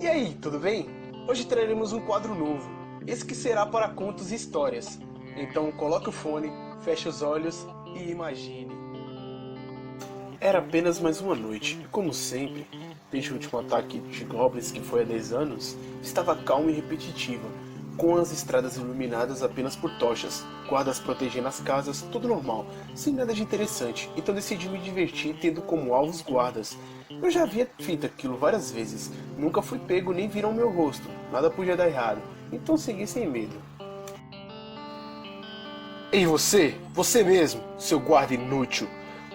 E aí, tudo bem? Hoje traremos um quadro novo, esse que será para contos e histórias. Então coloque o fone, feche os olhos e imagine. Era apenas mais uma noite, e como sempre, desde o último ataque de goblins que foi há 10 anos, estava calma e repetitiva, com as estradas iluminadas apenas por tochas, guardas protegendo as casas, tudo normal, sem nada de interessante, então decidi me divertir tendo como alvos guardas. Eu já havia feito aquilo várias vezes, nunca fui pego nem viram meu rosto, nada podia dar errado, então segui sem medo. Ei você mesmo, seu guarda inútil,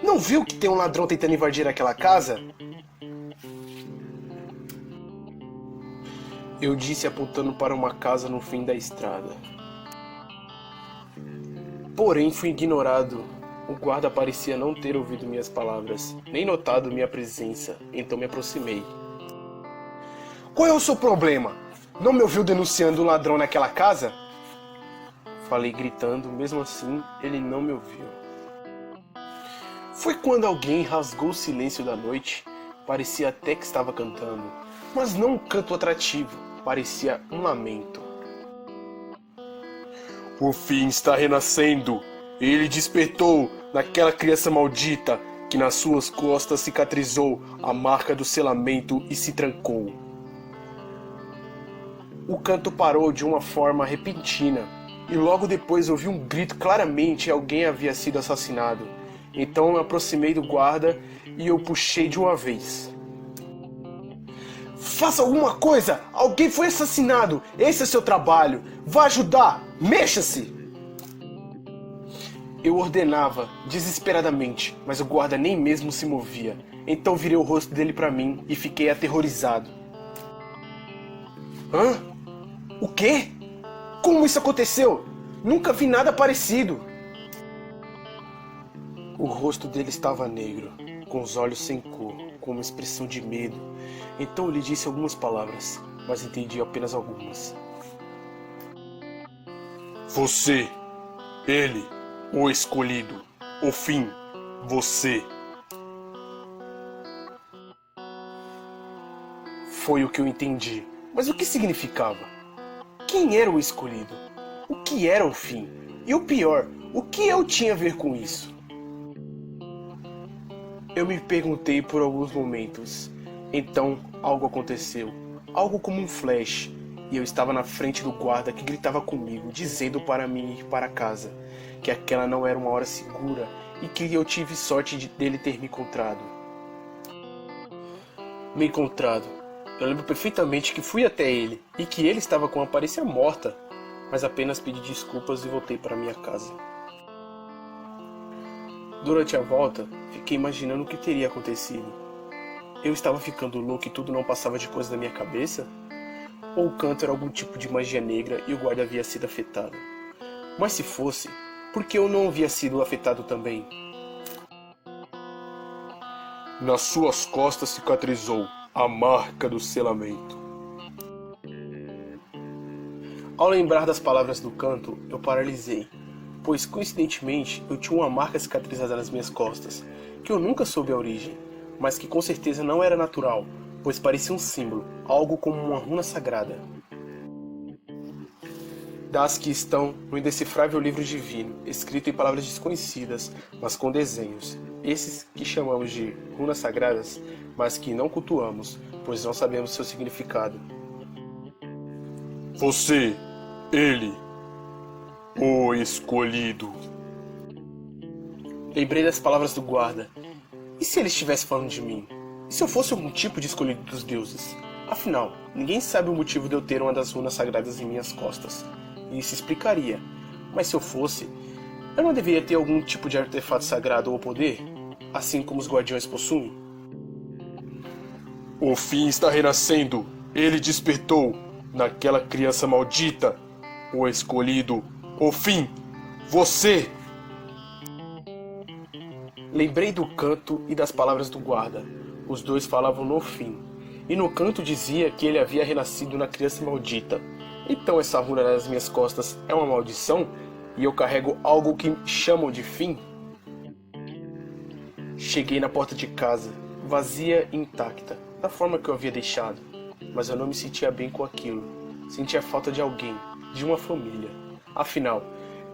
não viu que tem um ladrão tentando invadir aquela casa? Eu disse apontando para uma casa no fim da estrada. Porém, fui ignorado. O guarda parecia não ter ouvido minhas palavras, nem notado minha presença, então me aproximei. Qual é o seu problema? Não me ouviu denunciando um ladrão naquela casa? Falei gritando, mesmo assim, ele não me ouviu. Foi quando alguém rasgou o silêncio da noite. Parecia até que estava cantando, mas não um canto atrativo, parecia um lamento. O fim está renascendo. Ele despertou naquela criança maldita que nas suas costas cicatrizou a marca do selamento e se trancou. O canto parou de uma forma repentina e logo depois ouvi um grito claramente alguém havia sido assassinado. Então eu me aproximei do guarda e eu puxei de uma vez. Faça alguma coisa! Alguém foi assassinado! Esse é seu trabalho! Vá ajudar! Mexa-se! Eu ordenava, desesperadamente, mas o guarda nem mesmo se movia. Então virei o rosto dele para mim e fiquei aterrorizado. Hã? O quê? Como isso aconteceu? Nunca vi nada parecido! O rosto dele estava negro, com os olhos sem cor, com uma expressão de medo. Então eu lhe disse algumas palavras, mas entendi apenas algumas. Você, ele, o escolhido, o fim, você. Foi o que eu entendi. Mas o que significava? Quem era o escolhido? O que era o fim? E o pior, o que eu tinha a ver com isso? Eu me perguntei por alguns momentos. Então, algo aconteceu. Algo como um flash. E eu estava na frente do guarda que gritava comigo, dizendo para mim ir para casa. Que aquela não era uma hora segura e que eu tive sorte dele ter me encontrado. Me encontrado. Eu lembro perfeitamente que fui até ele e que ele estava com a aparência morta. Mas apenas pedi desculpas e voltei para minha casa. Durante a volta, fiquei imaginando o que teria acontecido. Eu estava ficando louco e tudo não passava de coisa da minha cabeça? Ou o canto era algum tipo de magia negra e o guarda havia sido afetado? Mas se fosse, por que eu não havia sido afetado também? Nas suas costas cicatrizou a marca do selamento. Ao lembrar das palavras do canto, eu paralisei. Pois coincidentemente eu tinha uma marca cicatrizada nas minhas costas, que eu nunca soube a origem, mas que com certeza não era natural, pois parecia um símbolo, algo como uma runa sagrada. Das que estão no indecifrável livro divino, escrito em palavras desconhecidas, mas com desenhos, esses que chamamos de runas sagradas, mas que não cultuamos, pois não sabemos seu significado. Você, ele, o escolhido. Lembrei das palavras do guarda. E se ele estivesse falando de mim? E se eu fosse algum tipo de escolhido dos deuses? Afinal, ninguém sabe o motivo de eu ter uma das runas sagradas em minhas costas. E isso explicaria. Mas se eu fosse, eu não deveria ter algum tipo de artefato sagrado ou poder? Assim como os guardiões possuem? O fim está renascendo. Ele despertou naquela criança maldita. O escolhido. O fim, você! Lembrei do canto e das palavras do guarda. Os dois falavam no fim. E no canto dizia que ele havia renascido na criança maldita. Então essa runa nas minhas costas é uma maldição? E eu carrego algo que chamam de fim? Cheguei na porta de casa, vazia e intacta, da forma que eu havia deixado. mas eu não me sentia bem com aquilo. Sentia falta de alguém, de uma família. Afinal,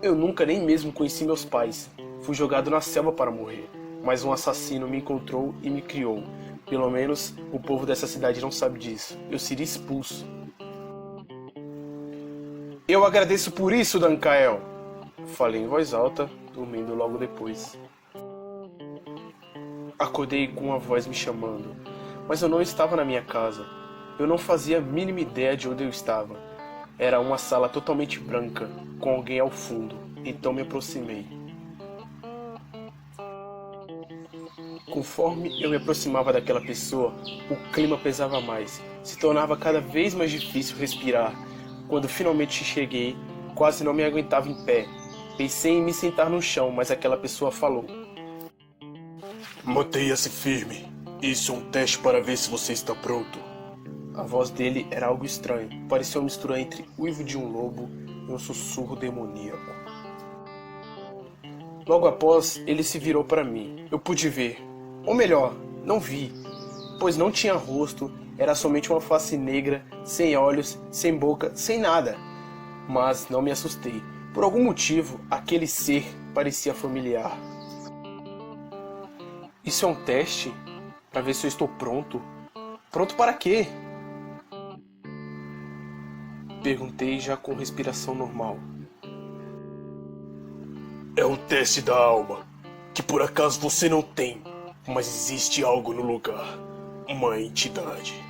eu nunca nem mesmo conheci meus pais. Fui jogado na selva para morrer, mas um assassino me encontrou e me criou. Pelo menos o povo dessa cidade não sabe disso. Eu seria expulso. Eu agradeço por isso, Dankael, falei em voz alta, dormindo logo depois. Acordei com uma voz me chamando, mas eu não estava na minha casa. Eu não fazia a mínima ideia de onde eu estava. Era uma sala totalmente branca, com alguém ao fundo, então me aproximei. Conforme eu me aproximava daquela pessoa, o clima pesava mais, se tornava cada vez mais difícil respirar. Quando finalmente cheguei, quase não me aguentava em pé. Pensei em me sentar no chão, mas aquela pessoa falou: Mantenha-se firme. Isso é um teste para ver se você está pronto. A voz dele era algo estranho, parecia uma mistura entre o uivo de um lobo e um sussurro demoníaco. Logo após, ele se virou para mim. Eu pude ver, ou melhor, não vi, pois não tinha rosto, era somente uma face negra, sem olhos, sem boca, sem nada. Mas não me assustei. Por algum motivo, aquele ser parecia familiar. Isso é um teste? Para ver se eu estou pronto? Pronto para quê? Perguntei já com respiração normal. É um teste da alma, que por acaso você não tem, mas existe algo no lugar, uma entidade.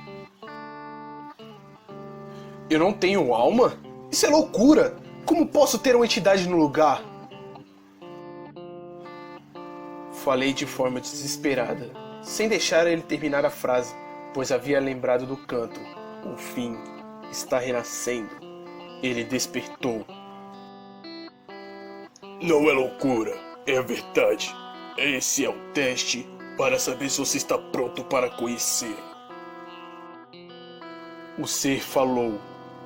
Eu não tenho alma? Isso é loucura! Como posso ter uma entidade no lugar? Falei de forma desesperada, sem deixar ele terminar a frase, pois havia lembrado do canto. O fim está renascendo. Ele despertou. Não é loucura, é a verdade. Esse é um teste para saber se você está pronto para conhecer. O ser falou,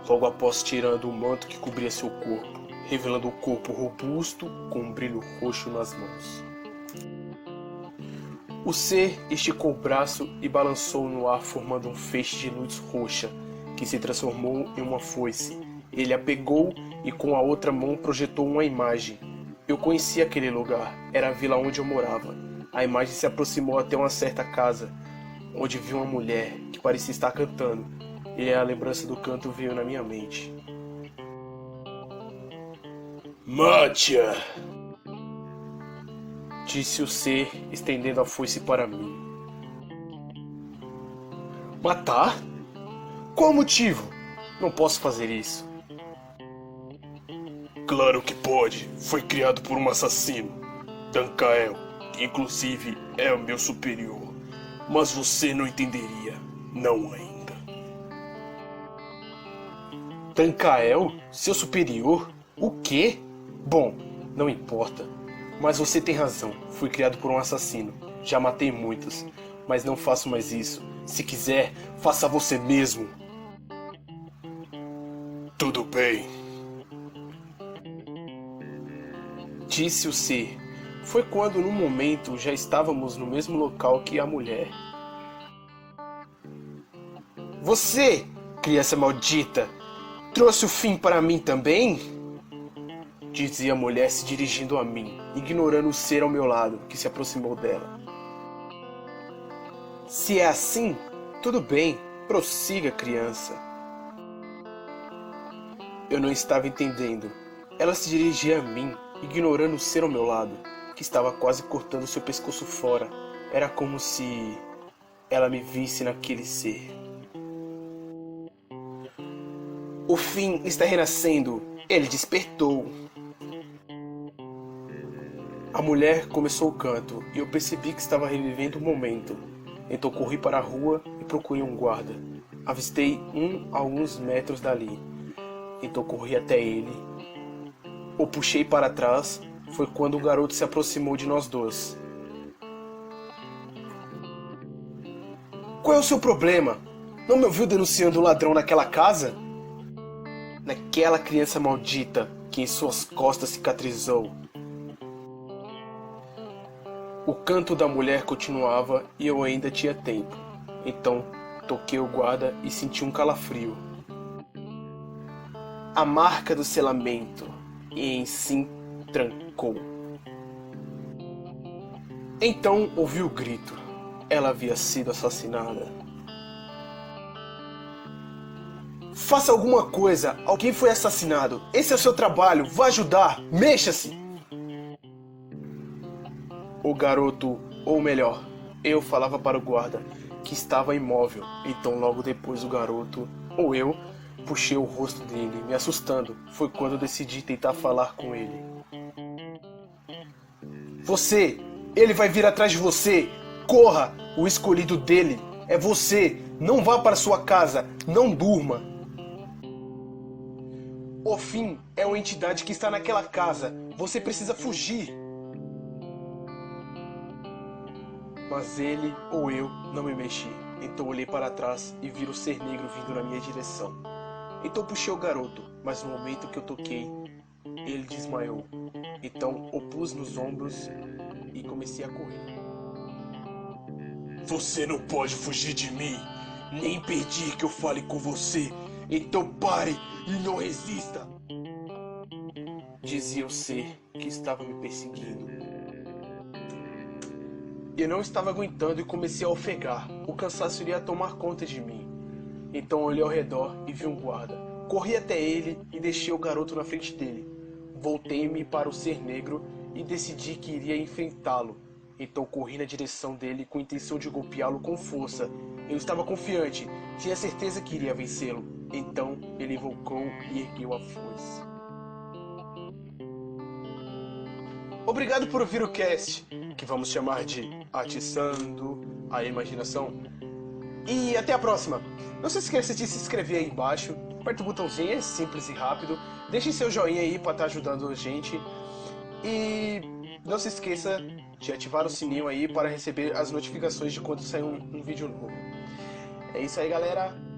logo após tirando o manto que cobria seu corpo, revelando o corpo robusto com um brilho roxo nas mãos. O ser esticou o braço e balançou no ar, formando um feixe de luz roxa, que se transformou em uma foice. Ele a pegou e com a outra mão projetou uma imagem. Eu conhecia aquele lugar, era a vila onde eu morava. A imagem se aproximou até uma certa casa, onde vi uma mulher que parecia estar cantando, e a lembrança do canto veio na minha mente. Mátia! Disse o ser, estendendo a foice para mim. Matar? Qual o motivo? Não posso fazer isso. Claro que pode. Foi criado por um assassino, Dankael, que inclusive é o meu superior. Mas você não entenderia. Não ainda. Dankael? Seu superior? O quê? Bom, não importa. Mas você tem razão. Fui criado por um assassino. Já matei muitos. Mas não faço mais isso. Se quiser, faça você mesmo. Tudo bem. Disse o ser. Foi quando, num momento, já estávamos no mesmo local que a mulher. Você, criança maldita, trouxe o fim para mim também? Dizia a mulher se dirigindo a mim, ignorando o ser ao meu lado, que se aproximou dela. Se é assim, tudo bem, prossiga, criança. Eu não estava entendendo. Ela se dirigia a mim, ignorando o ser ao meu lado, que estava quase cortando seu pescoço fora. Era como se ela me visse naquele ser. O fim está renascendo. Ele despertou. A mulher começou o canto e eu percebi que estava revivendo o momento. Então corri para a rua e procurei um guarda. Avistei um a alguns metros dali. Então corri até ele. O puxei para trás. Foi quando o garoto se aproximou de nós dois. Qual é o seu problema? Não me ouviu denunciando o ladrão naquela casa? Naquela criança maldita que em suas costas cicatrizou. O canto da mulher continuava e eu ainda tinha tempo. Então Toquei o guarda e senti um calafrio. A marca do selamento e em si trancou. Então ouvi o grito. Ela havia sido assassinada. Faça alguma coisa! Alguém foi assassinado! Esse é o seu trabalho! Vá ajudar! Mexa-se! O garoto, ou melhor, eu falava para o guarda, que estava imóvel. Então logo depois o garoto, ou eu, puxei o rosto dele, me assustando. Foi quando eu decidi tentar falar com ele. Você! Ele vai vir atrás de você! Corra! O escolhido dele é você! Não vá para sua casa! Não durma! O fim é uma entidade que está naquela casa. Você precisa fugir. Mas ele ou eu não me mexi. Então olhei para trás e vi o ser negro vindo na minha direção. Então puxei o garoto, mas no momento que eu toquei, ele desmaiou. Então o pus nos ombros e comecei a correr. Você não pode fugir de mim, nem impedir que eu fale com você. Então pare e não resista. Dizia o ser que estava me perseguindo. Eu não estava aguentando e comecei a ofegar. O cansaço iria tomar conta de mim. Então olhei ao redor e vi um guarda. Corri até ele e deixei o garoto na frente dele. Voltei-me para o ser negro e decidi que iria enfrentá-lo. Então corri na direção dele com a intenção de golpeá-lo com força. Eu estava confiante, tinha certeza que iria vencê-lo. Então ele invocou e ergueu a foice. Obrigado por ouvir o cast, que vamos chamar de Atiçando a Imaginação. E até a próxima. Não se esqueça de se inscrever aí embaixo. Aperta o botãozinho, é simples e rápido. Deixe seu joinha aí para estar ajudando a gente. E não se esqueça de ativar o sininho aí para receber as notificações de quando sair um vídeo novo. É isso aí, galera.